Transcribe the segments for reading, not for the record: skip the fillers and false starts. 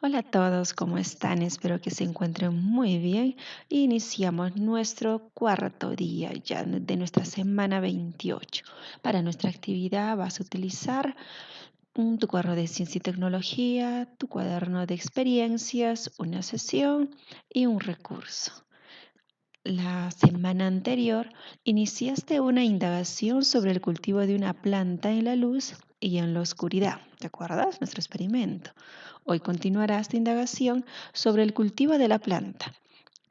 Hola a todos, ¿cómo están? Espero que se encuentren muy bien. Iniciamos nuestro cuarto día ya de nuestra semana 28. Para nuestra actividad vas a utilizar tu cuaderno de ciencia y tecnología, tu cuaderno de experiencias, una sesión y un recurso. La semana anterior iniciaste una indagación sobre el cultivo de una planta en la luz y en la oscuridad. ¿Te acuerdas? Nuestro experimento. Hoy continuará esta indagación sobre el cultivo de la planta.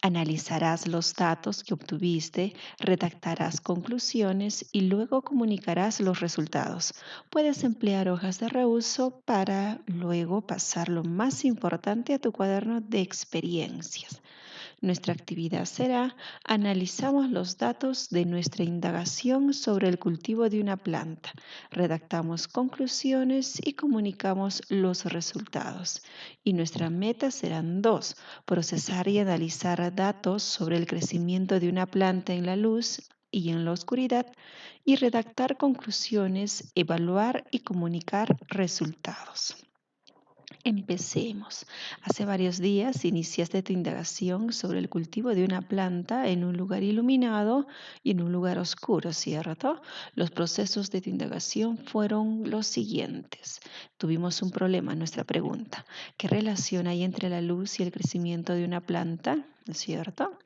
Analizarás los datos que obtuviste, redactarás conclusiones y luego comunicarás los resultados. Puedes emplear hojas de reuso para luego pasar lo más importante a tu cuaderno de experiencias. Nuestra actividad será: analizamos los datos de nuestra indagación sobre el cultivo de una planta, redactamos conclusiones y comunicamos los resultados. Y nuestras metas serán dos: procesar y analizar datos sobre el crecimiento de una planta en la luz y en la oscuridad, y redactar conclusiones, evaluar y comunicar resultados. Empecemos. Hace varios días iniciaste tu indagación sobre el cultivo de una planta en un lugar iluminado y en un lugar oscuro, ¿cierto? Los procesos de tu indagación fueron los siguientes. Tuvimos un problema en nuestra pregunta. ¿Qué relación hay entre la luz y el crecimiento de una planta? ¿No es cierto?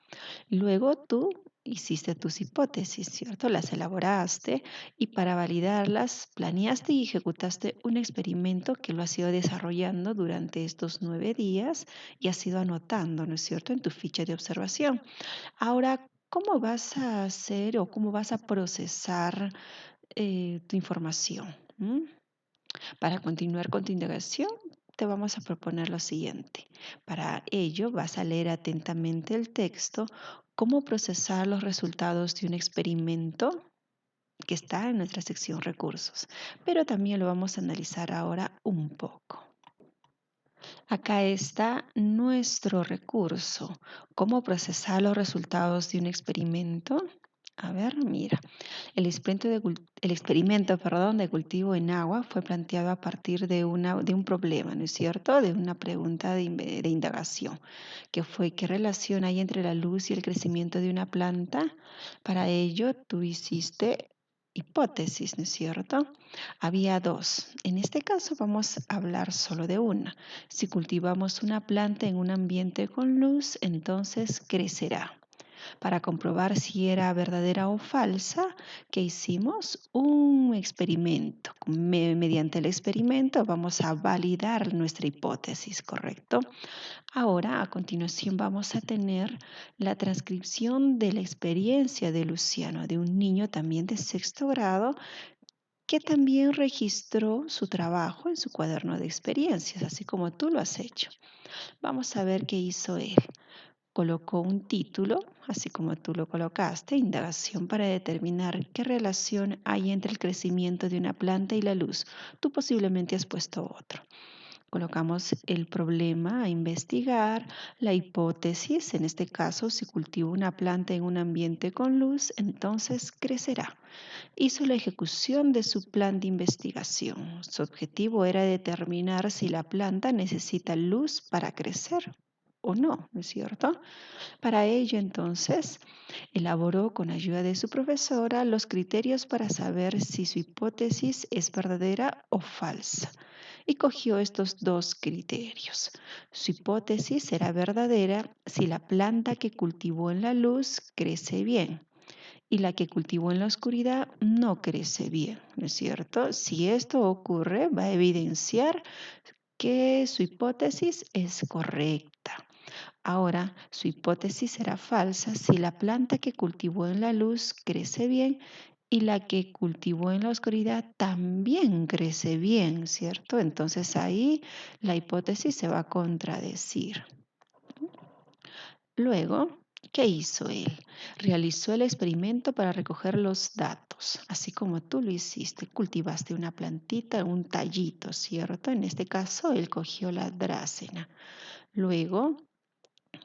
Luego tú hiciste tus hipótesis, ¿cierto? Las elaboraste y para validarlas planeaste y ejecutaste un experimento que lo has ido desarrollando durante estos 9 días y has ido anotando, ¿no es cierto?, en tu ficha de observación. Ahora, ¿cómo vas a hacer o cómo vas a procesar tu información? ¿Mm? Para continuar con tu indagación, te vamos a proponer lo siguiente. Para ello, vas a leer atentamente el texto, cómo procesar los resultados de un experimento que está en nuestra sección recursos, pero también lo vamos a analizar ahora un poco. Acá está nuestro recurso, cómo procesar los resultados de un experimento. A ver, mira. El experimento de cultivo en agua fue planteado a partir de un problema, ¿no es cierto? De una pregunta de indagación, que fue: ¿qué relación hay entre la luz y el crecimiento de una planta? Para ello, tú hiciste hipótesis, ¿no es cierto? Había dos. En este caso vamos a hablar solo de una. Si cultivamos una planta en un ambiente con luz, entonces crecerá. Para comprobar si era verdadera o falsa, ¿qué hicimos? Un experimento. Mediante el experimento vamos a validar nuestra hipótesis, ¿correcto? Ahora, a continuación, vamos a tener la transcripción de la experiencia de Luciano, de un niño también de sexto grado, que también registró su trabajo en su cuaderno de experiencias, así como tú lo has hecho. Vamos a ver qué hizo él. Colocó un título, así como tú lo colocaste: indagación para determinar qué relación hay entre el crecimiento de una planta y la luz. Tú posiblemente has puesto otro. Colocamos el problema a investigar, la hipótesis: en este caso, si cultivo una planta en un ambiente con luz, entonces crecerá. Hizo la ejecución de su plan de investigación. Su objetivo era determinar si la planta necesita luz para crecer o no, ¿no es cierto? Para ello, entonces, elaboró con ayuda de su profesora los criterios para saber si su hipótesis es verdadera o falsa. Y cogió estos dos criterios. Su hipótesis era verdadera si la planta que cultivó en la luz crece bien y la que cultivó en la oscuridad no crece bien, ¿no es cierto? Si esto ocurre, va a evidenciar que su hipótesis es correcta. Ahora, su hipótesis será falsa si la planta que cultivó en la luz crece bien y la que cultivó en la oscuridad también crece bien, ¿cierto? Entonces ahí la hipótesis se va a contradecir. Luego, ¿qué hizo él? Realizó el experimento para recoger los datos, así como tú lo hiciste. Cultivaste una plantita, un tallito, ¿cierto? En este caso, él cogió la drácena. Luego,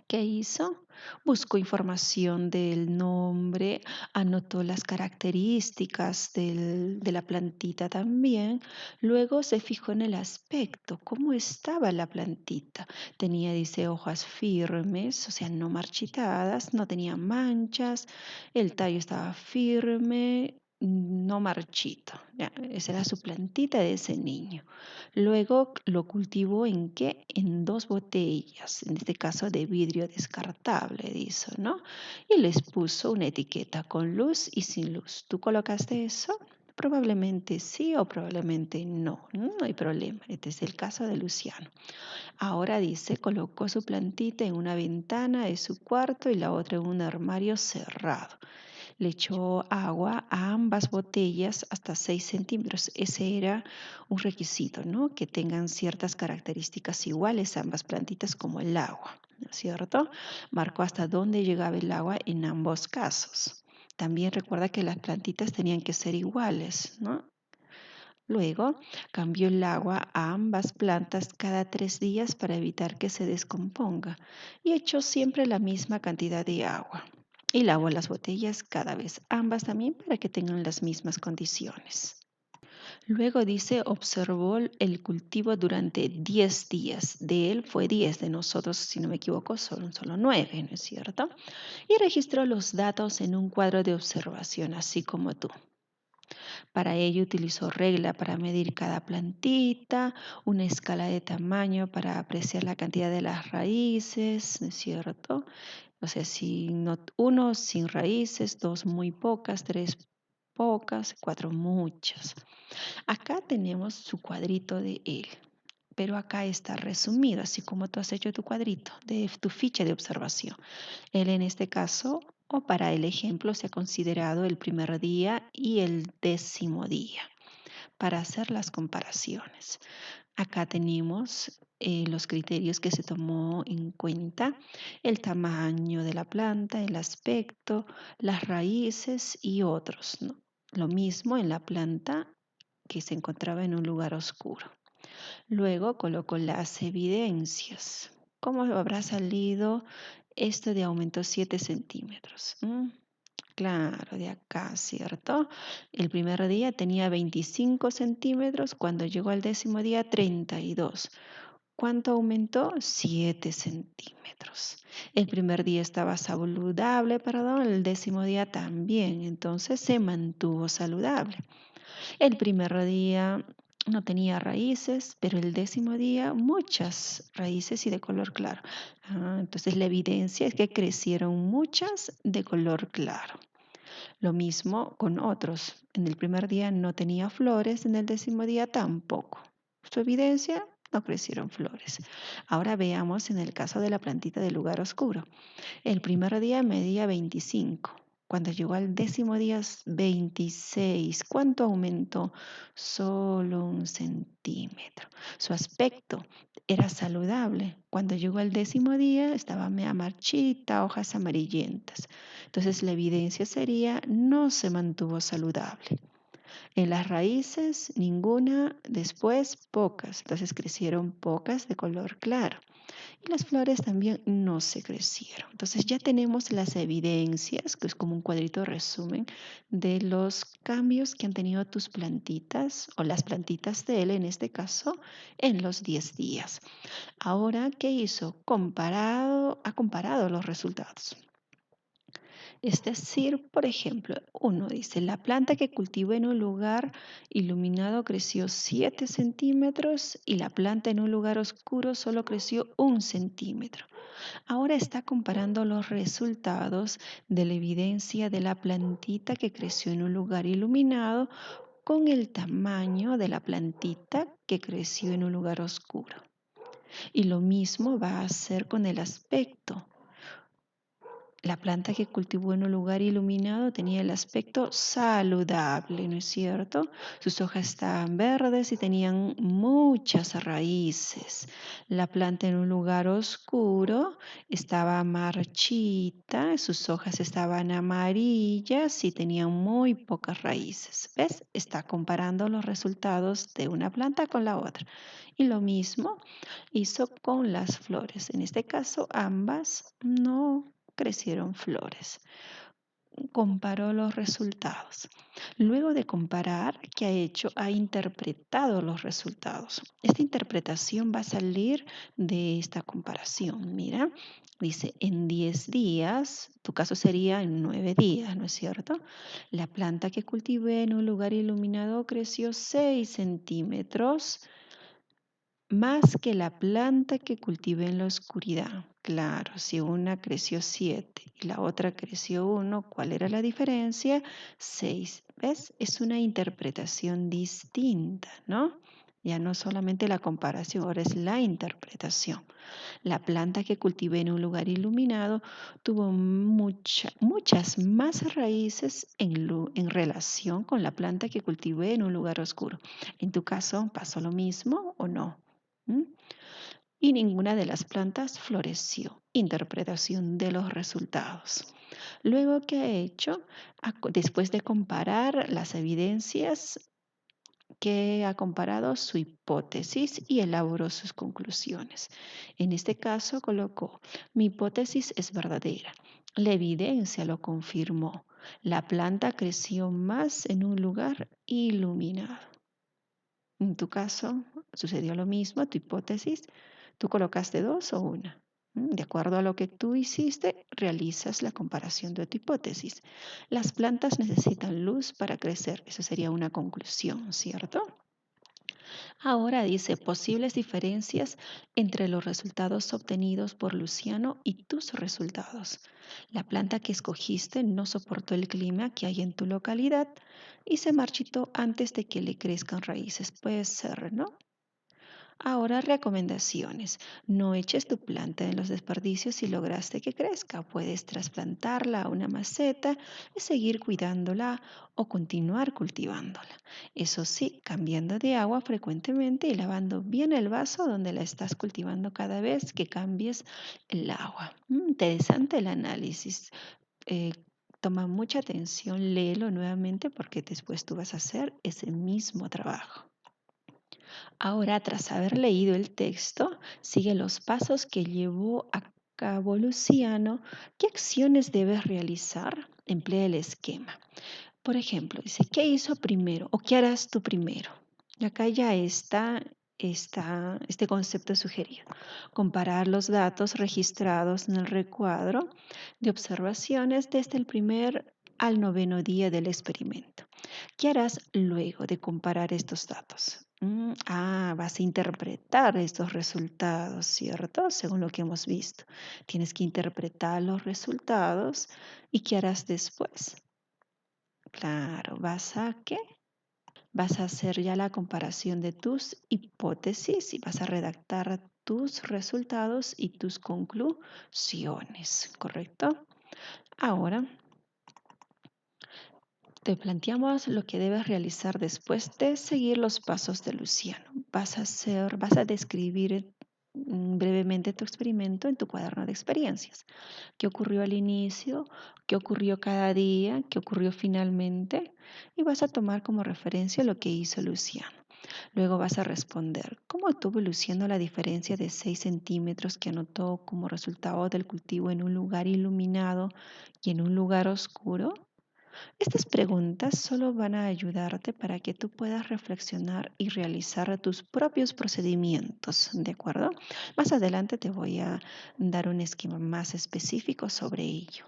¿Qué hizo? Buscó información del nombre, anotó las características de la plantita también. Luego se fijó en el aspecto, cómo estaba la plantita. Tenía, dice, hojas firmes, o sea, no marchitadas, no tenía manchas, el tallo estaba firme, no marchito. Ya, esa era su plantita de ese niño. Luego lo cultivó ¿en qué? En dos botellas, en este caso de vidrio descartable, dice, ¿no? Y les puso una etiqueta con luz y sin luz. ¿Tú colocaste eso? Probablemente sí o probablemente no, no hay problema. Este es el caso de Luciano. Ahora dice, colocó su plantita en una ventana de su cuarto y la otra en un armario cerrado. Le echó agua a ambas botellas hasta 6 centímetros. Ese era un requisito, ¿no? Que tengan ciertas características iguales ambas plantitas como el agua, ¿no es cierto? Marcó hasta dónde llegaba el agua en ambos casos. También recuerda que las plantitas tenían que ser iguales, ¿no? Luego cambió el agua a ambas plantas cada 3 días para evitar que se descomponga y echó siempre la misma cantidad de agua. Y lavó las botellas cada vez, ambas también para que tengan las mismas condiciones. Luego dice, observó el cultivo durante 10 días. De él fue 10, de nosotros, si no me equivoco, son solo 9, ¿no es cierto? Y registró los datos en un cuadro de observación, así como tú. Para ello utilizó regla para medir cada plantita, una escala de tamaño para apreciar la cantidad de las raíces, ¿no es cierto? O sea, si no, uno sin raíces, dos muy pocas, tres pocas, cuatro muchas. Acá tenemos su cuadrito de él, pero acá está resumido, así como tú has hecho tu cuadrito de tu ficha de observación. Él en este caso, o para el ejemplo, se ha considerado el primer día y el 10.º día para hacer las comparaciones. Acá tenemos los criterios que se tomó en cuenta, el tamaño de la planta, el aspecto, las raíces y otros, ¿no? Lo mismo en la planta que se encontraba en un lugar oscuro. Luego coloco las evidencias. ¿Cómo habrá salido esto de aumento 7 centímetros? Claro, de acá, ¿cierto? El primer día tenía 25 centímetros, cuando llegó al 10.º día 32. ¿Cuánto aumentó? 7 centímetros. El primer día estaba saludable, perdón, el 10.º día también, entonces se mantuvo saludable. El primer día no tenía raíces, pero el 10.º día muchas raíces y de color claro. Entonces la evidencia es que crecieron muchas de color claro. Lo mismo con otros. En el primer día no tenía flores, en el 10.º día tampoco. Su evidencia, no crecieron flores. Ahora veamos en el caso de la plantita del lugar oscuro. El primer día medía 25. Cuando llegó al 10.º día, 26. ¿Cuánto aumentó? Solo 1 centímetro. Su aspecto era saludable. Cuando llegó al 10.º día, estaba media marchita, hojas amarillentas. Entonces la evidencia sería no se mantuvo saludable. En las raíces, ninguna, después pocas. Entonces crecieron pocas de color claro. Y las flores también no se crecieron. Entonces ya tenemos las evidencias, que es como un cuadrito de resumen de los cambios que han tenido tus plantitas o las plantitas de él en este caso en los 10 días. Ahora, ¿qué hizo? Ha comparado los resultados. Es decir, por ejemplo, uno dice, la planta que cultivé en un lugar iluminado creció 7 centímetros y la planta en un lugar oscuro solo creció 1 centímetro. Ahora está comparando los resultados de la evidencia de la plantita que creció en un lugar iluminado con el tamaño de la plantita que creció en un lugar oscuro. Y lo mismo va a hacer con el aspecto. La planta que cultivó en un lugar iluminado tenía el aspecto saludable, ¿no es cierto? Sus hojas estaban verdes y tenían muchas raíces. La planta en un lugar oscuro estaba marchita, sus hojas estaban amarillas y tenían muy pocas raíces. ¿Ves? Está comparando los resultados de una planta con la otra. Y lo mismo hizo con las flores. En este caso, ambas no crecieron flores. Comparó los resultados. Luego de comparar, ¿qué ha hecho? Ha interpretado los resultados. Esta interpretación va a salir de esta comparación. Mira, dice, en 10 días, tu caso sería en 9 días, ¿no es cierto? La planta que cultivé en un lugar iluminado creció 6 centímetros más que la planta que cultivé en la oscuridad. Claro, si una creció 7 y la otra creció 1, ¿cuál era la diferencia? 6. ¿Ves? Es una interpretación distinta, ¿no? Ya no solamente la comparación, ahora es la interpretación. La planta que cultivé en un lugar iluminado tuvo muchas más raíces en relación con la planta que cultivé en un lugar oscuro. ¿En tu caso pasó lo mismo o no? ¿Mm? Y ninguna de las plantas floreció. Interpretación de los resultados. Luego, ¿qué ha hecho? Después de comparar las evidencias, que ha comparado su hipótesis y elaboró sus conclusiones. En este caso colocó, mi hipótesis es verdadera. La evidencia lo confirmó. La planta creció más en un lugar iluminado. En tu caso, sucedió lo mismo, tu hipótesis, tú colocaste dos o una. De acuerdo a lo que tú hiciste, realizas la comparación de tu hipótesis. Las plantas necesitan luz para crecer. Eso sería una conclusión, ¿cierto? Ahora dice posibles diferencias entre los resultados obtenidos por Luciano y tus resultados. La planta que escogiste no soportó el clima que hay en tu localidad y se marchitó antes de que le crezcan raíces. Puede ser, ¿no? Ahora recomendaciones. No eches tu planta en los desperdicios si lograste que crezca. Puedes trasplantarla a una maceta y seguir cuidándola o continuar cultivándola. Eso sí, cambiando de agua frecuentemente y lavando bien el vaso donde la estás cultivando cada vez que cambies el agua. Interesante el análisis. Eh, Toma mucha atención, léelo nuevamente porque después tú vas a hacer ese mismo trabajo. Ahora, tras haber leído el texto, sigue los pasos que llevó a cabo Luciano. ¿Qué acciones debes realizar? Emplea el esquema. Por ejemplo, dice, ¿qué hizo primero o qué harás tú primero? Y acá ya está este concepto sugerido. Comparar los datos registrados en el recuadro de observaciones desde el primer al noveno día del experimento. ¿Qué harás luego de comparar estos datos? Vas a interpretar estos resultados, ¿cierto? Según lo que hemos visto. Tienes que interpretar los resultados y ¿qué harás después? Claro, ¿vas a qué? Vas a hacer ya la comparación de tus hipótesis y vas a redactar tus resultados y tus conclusiones, ¿correcto? Ahora te planteamos lo que debes realizar después de seguir los pasos de Luciano. Vas a describir brevemente tu experimento en tu cuaderno de experiencias. ¿Qué ocurrió al inicio? ¿Qué ocurrió cada día? ¿Qué ocurrió finalmente? Y vas a tomar como referencia lo que hizo Luciano. Luego vas a responder, ¿cómo tuvo Luciano la diferencia de 6 centímetros que anotó como resultado del cultivo en un lugar iluminado y en un lugar oscuro? Estas preguntas solo van a ayudarte para que tú puedas reflexionar y realizar tus propios procedimientos, ¿de acuerdo? Más adelante te voy a dar un esquema más específico sobre ello.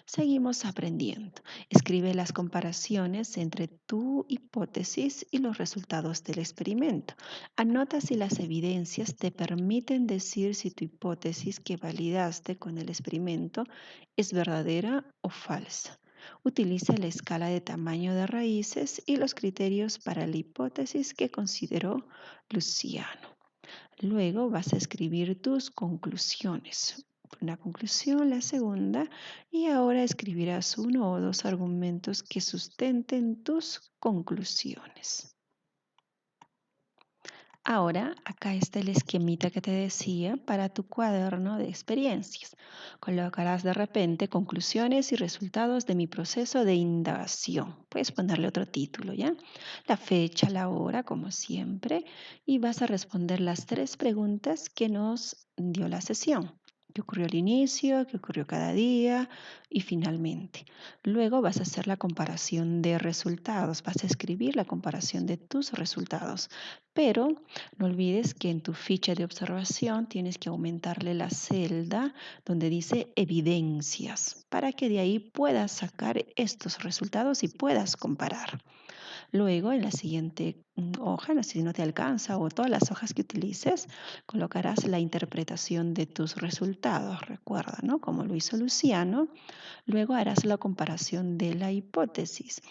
Seguimos aprendiendo. Escribe las comparaciones entre tu hipótesis y los resultados del experimento. Anota si las evidencias te permiten decir si tu hipótesis que validaste con el experimento es verdadera o falsa. Utiliza la escala de tamaño de raíces y los criterios para la hipótesis que consideró Luciano. Luego vas a escribir tus conclusiones. una conclusión, la segunda, y ahora escribirás uno o dos argumentos que sustenten tus conclusiones. Ahora, acá está el esquemita que te decía para tu cuaderno de experiencias. Colocarás de repente conclusiones y resultados de mi proceso de indagación. Puedes ponerle otro título, ¿ya? La fecha, la hora, como siempre, y vas a responder las 3 preguntas que nos dio la sesión. ¿Qué ocurrió al inicio? ¿Qué ocurrió cada día? Y finalmente. Luego vas a hacer la comparación de resultados. Vas a escribir la comparación de tus resultados. Pero no olvides que en tu ficha de observación tienes que aumentarle la celda donde dice evidencias para que de ahí puedas sacar estos resultados y puedas comparar. Luego en la siguiente hoja, no sé si no te alcanza o todas las hojas que utilices, colocarás la interpretación de tus resultados. Recuerda, ¿no? Como lo hizo Luciano. Luego harás la comparación de la hipótesis.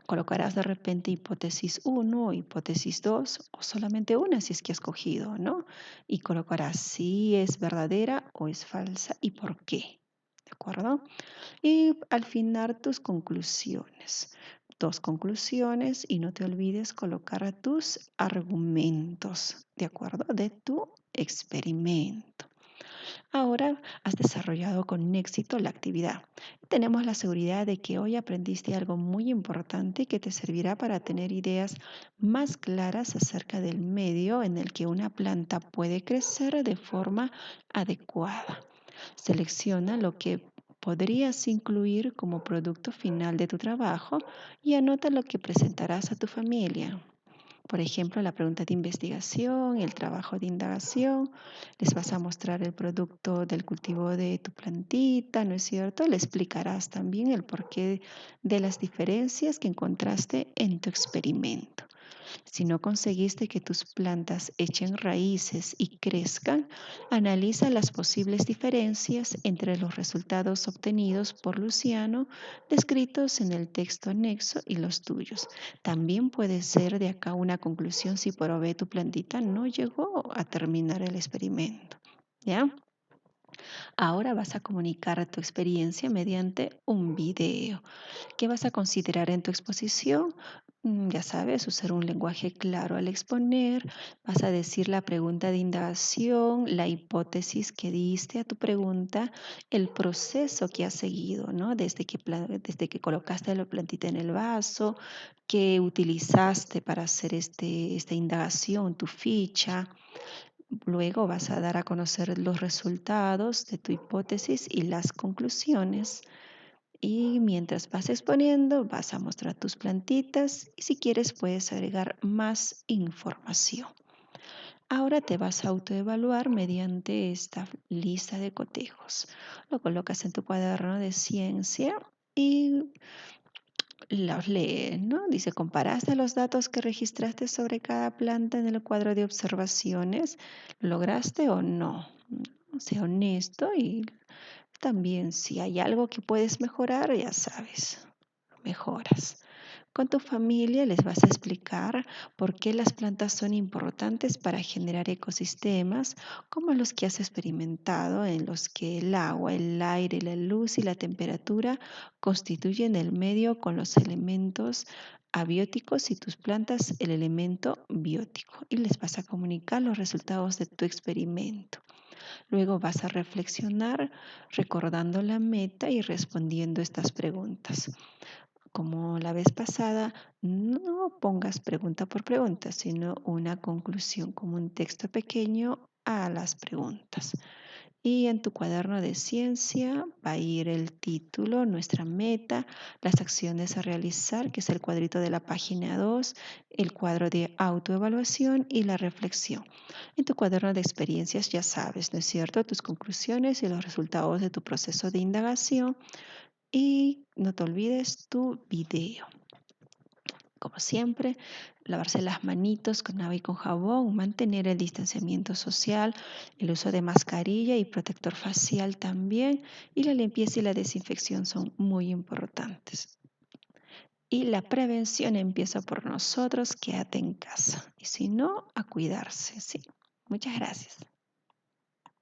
Colocarás de repente hipótesis 1 o hipótesis 2 o solamente una si es que has cogido, ¿no? Y colocarás si es verdadera o es falsa y por qué, ¿de acuerdo? Y al final tus conclusiones. 2 conclusiones y no te olvides colocar tus argumentos, ¿de acuerdo? De tu experimento. Ahora has desarrollado con éxito la actividad. Tenemos la seguridad de que hoy aprendiste algo muy importante que te servirá para tener ideas más claras acerca del medio en el que una planta puede crecer de forma adecuada. Selecciona lo que podrías incluir como producto final de tu trabajo y anota lo que presentarás a tu familia. Por ejemplo, la pregunta de investigación, el trabajo de indagación, les vas a mostrar el producto del cultivo de tu plantita, ¿no es cierto? Le explicarás también el porqué de las diferencias que encontraste en tu experimento. Si no conseguiste que tus plantas echen raíces y crezcan, analiza las posibles diferencias entre los resultados obtenidos por Luciano, descritos en el texto anexo y los tuyos. También puede ser de acá una conclusión si por obvio tu plantita no llegó a terminar el experimento. ¿Ya? Ahora vas a comunicar tu experiencia mediante un video. ¿Qué vas a considerar en tu exposición? Ya sabes, usar un lenguaje claro al exponer, vas a decir la pregunta de indagación, la hipótesis que diste a tu pregunta, el proceso que has seguido, ¿no? Desde que colocaste la plantita en el vaso, que utilizaste para hacer esta indagación, tu ficha. Luego vas a dar a conocer los resultados de tu hipótesis y las conclusiones. Y mientras vas exponiendo, vas a mostrar tus plantitas y si quieres puedes agregar más información. Ahora te vas a autoevaluar mediante esta lista de cotejos. Lo colocas en tu cuaderno de ciencia y los lees, ¿no? Dice, ¿comparaste los datos que registraste sobre cada planta en el cuadro de observaciones? ¿Lo lograste o no? Sea honesto y también si hay algo que puedes mejorar, ya sabes, mejoras. Con tu familia les vas a explicar por qué las plantas son importantes para generar ecosistemas como los que has experimentado, en los que el agua, el aire, la luz y la temperatura constituyen el medio con los elementos abióticos y tus plantas el elemento biótico. Y les vas a comunicar los resultados de tu experimento. Luego vas a reflexionar recordando la meta y respondiendo estas preguntas. Como la vez pasada, no pongas pregunta por pregunta, sino una conclusión como un texto pequeño a las preguntas. Y en tu cuaderno de ciencia va a ir el título, nuestra meta, las acciones a realizar, que es el cuadrito de la página 2, el cuadro de autoevaluación y la reflexión. En tu cuaderno de experiencias ya sabes, ¿no es cierto?, tus conclusiones y los resultados de tu proceso de indagación. Y no te olvides tu video. Como siempre, lavarse las manitos con agua y con jabón, mantener el distanciamiento social, el uso de mascarilla y protector facial también, y la limpieza y la desinfección son muy importantes. Y la prevención empieza por nosotros, quédate en casa. Y si no, a cuidarse, ¿sí? Muchas gracias.